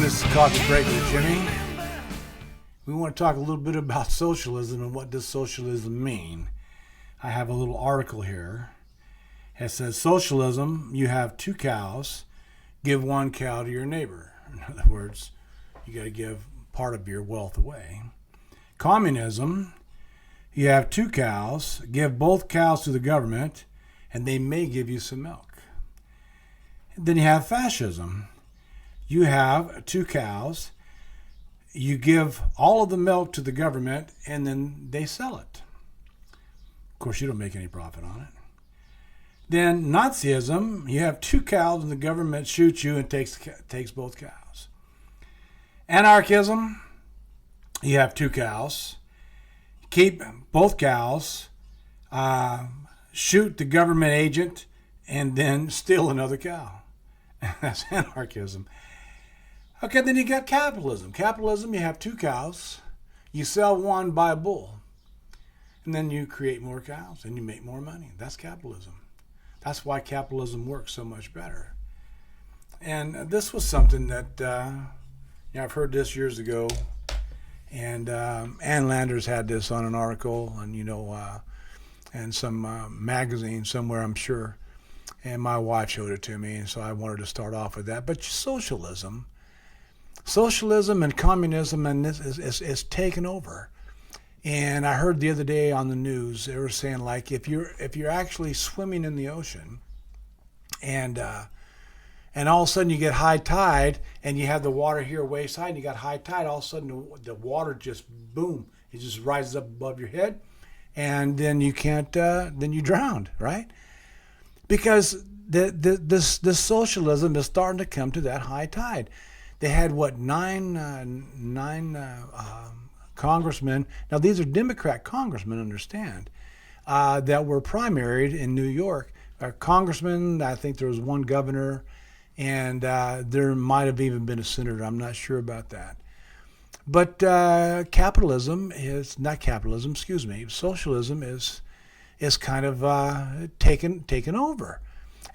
This is Coffee Break with Jimmy. We want to talk a little bit about socialism and what does socialism mean. I have a little article here. It says, socialism, you have 2 cows, give 1 cow to your neighbor. In other words, you got to give part of your wealth away. Communism, you have 2 cows, give both cows to the government, and they may give you some milk. Then you have fascism. You have 2 cows, you give all of the milk to the government, and then they sell it. Of course, you don't make any profit on it. Then Nazism, you have 2 cows and the government shoots you and takes both cows. Anarchism, you have 2 cows, keep both cows, shoot the government agent, and then steal another cow. That's anarchism. Okay, then you got capitalism. Capitalism, you have 2 cows, you sell 1, buy a bull, and then you create more cows and you make more money. That's capitalism. That's why capitalism works so much better. And this was something that I've heard this years ago, and Ann Landers had this on an article, and some magazine somewhere, I'm sure, and my wife showed it to me, and so I wanted to start off with that. But socialism and communism and this is taken over. And I heard the other day on the news they were saying, like, if you're actually swimming in the ocean and all of a sudden you get high tide and you have the water here waist high and you got high tide, all of a sudden the water just boom, it just rises up above your head, and then you can't then you drowned, right? Because this socialism is starting to come to that high tide. They had nine congressmen. Now these are Democrat congressmen, understand, that were primaried in New York. Congressmen, I think there was 1 governor, and there might have even been a senator. I'm not sure about that. But socialism is kind of taken over.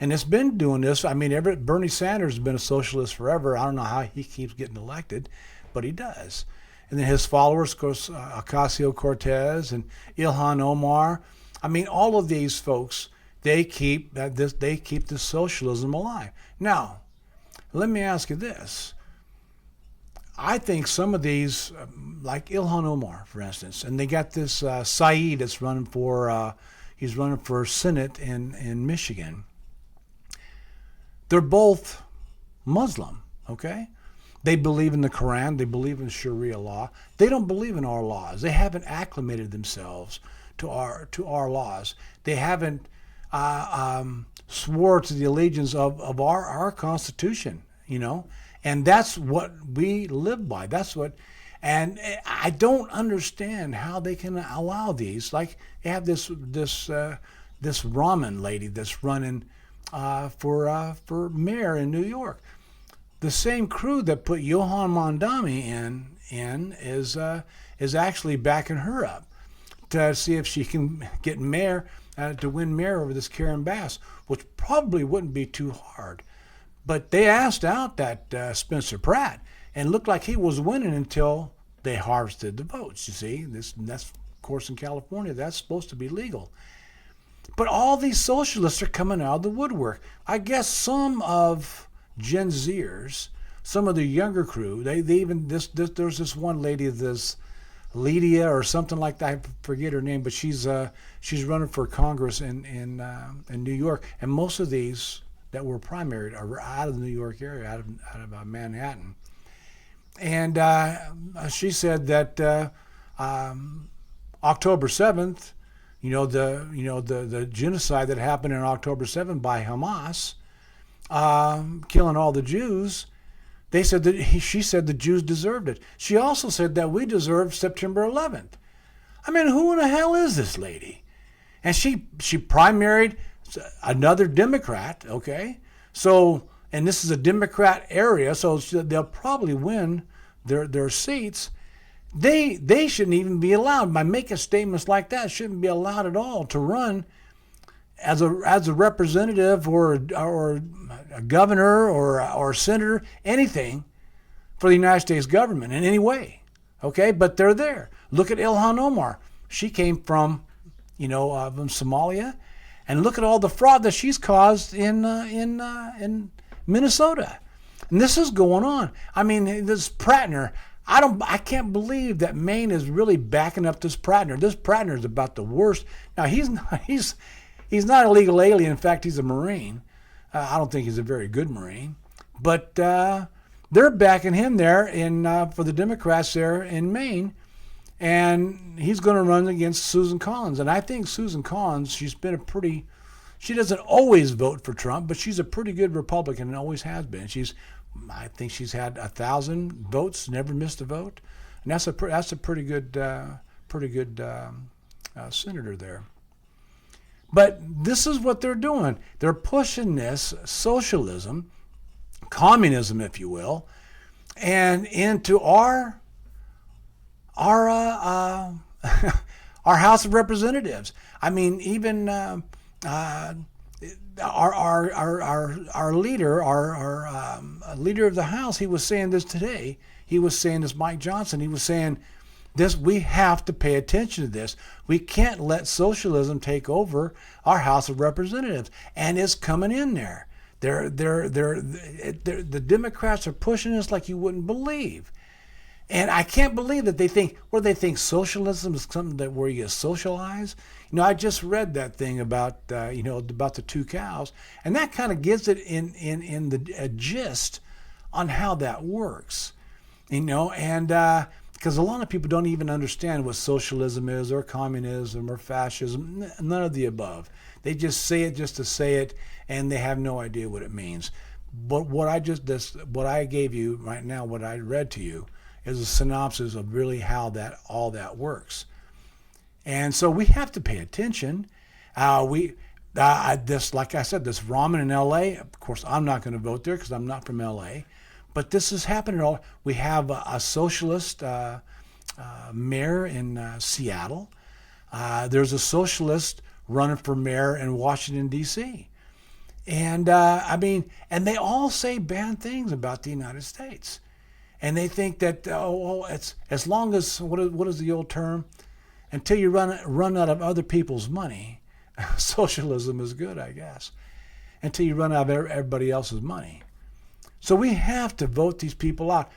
And it's been doing this. I mean, Bernie Sanders has been a socialist forever. I don't know how he keeps getting elected, but he does. And then his followers, of course, Ocasio-Cortez and Ilhan Omar. I mean, all of these folks, they keep this socialism alive. Now, let me ask you this. I think some of these, like Ilhan Omar, for instance, and they got this Saeed that's running for Senate in Michigan. They're both Muslim, okay? They believe in the Quran. They believe in Sharia law. They don't believe in our laws. They haven't acclimated themselves to our laws. They haven't swore to the allegiance of our Constitution, and that's what we live by. And I don't understand how they can allow these. Like, they have this ramen lady that's running for mayor in New York. The same crew that put Johan Mondami in is actually backing her up to see if she can get mayor to win mayor over this Karen Bass, which probably wouldn't be too hard. But they asked out that Spencer Pratt, and looked like he was winning until they harvested the votes. You see, that's of course in California that's supposed to be legal. But all these socialists are coming out of the woodwork. I guess some of Gen Zers, some of the younger crew, they even there's this one lady, this Lydia or something like that. I forget her name, but she's running for Congress in New York, and most of these that were primaried are out of the New York area, out of Manhattan. And she said that October 7th. The genocide that happened on October 7th by Hamas, killing all the Jews. She said the Jews deserved it. She also said that we deserved September 11th. I mean, who in the hell is this lady? And she primaried another Democrat. Okay, so, and this is a Democrat area, so they'll probably win their seats. They shouldn't even be allowed, by making statements like that, shouldn't be allowed at all to run as a representative or a governor or a senator, anything, for the United States government in any way. Okay, but they're there. Look at Ilhan Omar. She came from, from Somalia, and look at all the fraud that she's caused in Minnesota. And this is going on. I mean, this Pratner. I can't believe that Maine is really backing up this Pratner. This Pratner is about the worst. Now he's not a legal alien. In fact, he's a Marine. I don't think he's a very good Marine, but they're backing him there for the Democrats there in Maine, and he's going to run against Susan Collins. And I think Susan Collins, she doesn't always vote for Trump, but she's a pretty good Republican and always has been. I think she's had 1,000 votes, never missed a vote, and that's a pretty good senator there. But this is what they're doing. They're pushing this socialism, communism, if you will, and into our our House of Representatives. I mean, even our leader, our leader of the House, he was saying this today. He was saying this, Mike Johnson. He was saying this: we have to pay attention to this. We can't let socialism take over our House of Representatives, and it's coming in there. The Democrats are pushing us like you wouldn't believe. And I can't believe that they think socialism is something that where you socialize. I just read that thing about about the two cows, and that kind of gives it in the gist on how that works. And because a lot of people don't even understand what socialism is, or communism, or fascism, none of the above. They just say it just to say it, and they have no idea what it means. But what I gave you right now, what I read to you, is a synopsis of really how all that works. And so we have to pay attention. Like I said, this ramen in L.A., of course, I'm not going to vote there because I'm not from L.A., but this is happening. We have a socialist mayor in Seattle. There's a socialist running for mayor in Washington, D.C. And and they all say bad things about the United States. And they think that, it's as long as, what is the old term? Until you run out of other people's money, socialism is good, I guess. Until you run out of everybody else's money. So we have to vote these people out.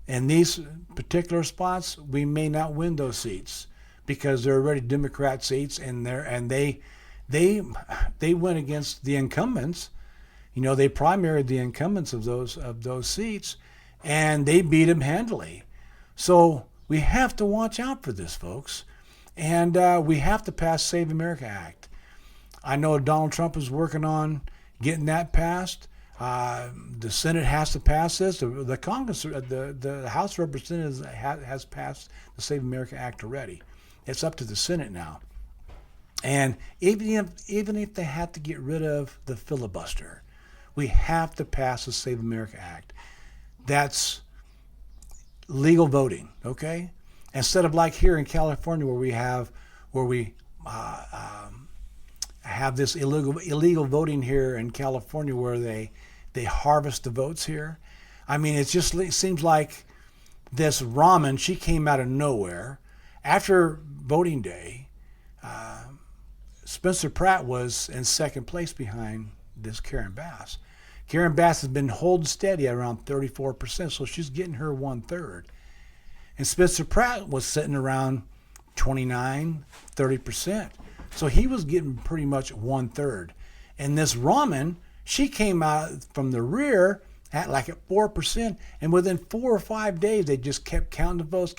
In these particular spots, we may not win those seats because they're already Democrat seats, and they went against the incumbents. They primaried the incumbents of those seats, and they beat them handily. So we have to watch out for this, folks. And we have to pass Save America Act. I know Donald Trump is working on getting that passed. The Senate has to pass this. The Congress, the House of Representatives has passed the Save America Act already. It's up to the Senate now. And even if they have to get rid of the filibuster, we have to pass the Save America Act. That's legal voting, okay? Instead of like here in California where we have this illegal voting here in California where they harvest the votes here. I mean, it seems like this ramen, she came out of nowhere. After voting day, Spencer Pratt was in second place behind this Karen Bass. Karen Bass has been holding steady at around 34%, so she's getting her 1/3. And Spencer Pratt was sitting around 29, 30%. So he was getting pretty much 1/3. And this Rahman, she came out from the rear at 4%. And within 4 or 5 days, they just kept counting the votes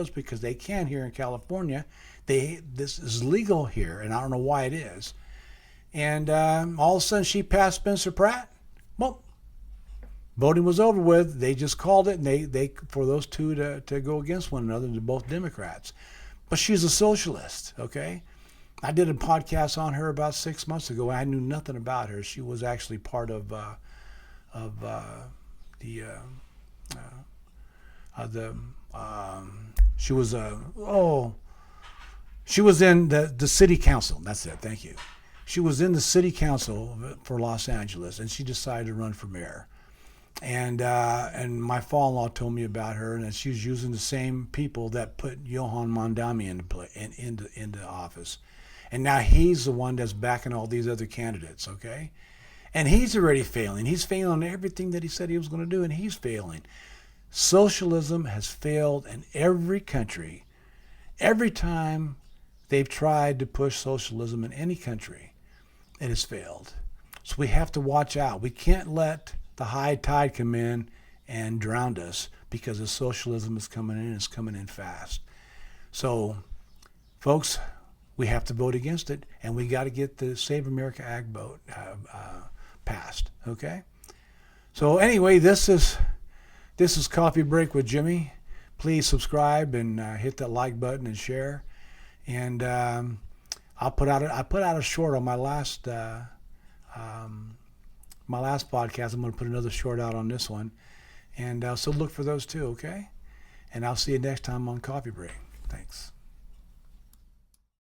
because they can here in California. This is legal here, and I don't know why it is. And all of a sudden, she passed Spencer Pratt. Well, voting was over with. They just called it, and they for those two to go against one another. They're both Democrats. But she's a socialist, okay? I did a podcast on her about 6 months ago. I knew nothing about her. She was actually part of she was in the city council. That's it. Thank you. She was in the city council for Los Angeles, and she decided to run for mayor. And my father-in-law told me about her, and that she was using the same people that put Johan Mondami into office. And now he's the one that's backing all these other candidates, okay? And he's already failing. He's failing on everything that he said he was going to do, and he's failing. Socialism has failed in every country. Every time they've tried to push socialism in any country, it has failed. So we have to watch out. We can't let the high tide come in and drown us, because the socialism is coming in, and it's coming in fast. So, folks, we have to vote against it, and we got to get the Save America Ag vote passed. Okay. So anyway, this is Coffee Break with Jimmy. Please subscribe and hit that like button and share. And I put out a short on my last podcast. I'm going to put another short out on this one, and so look for those too. Okay. And I'll see you next time on Coffee Break. Thanks.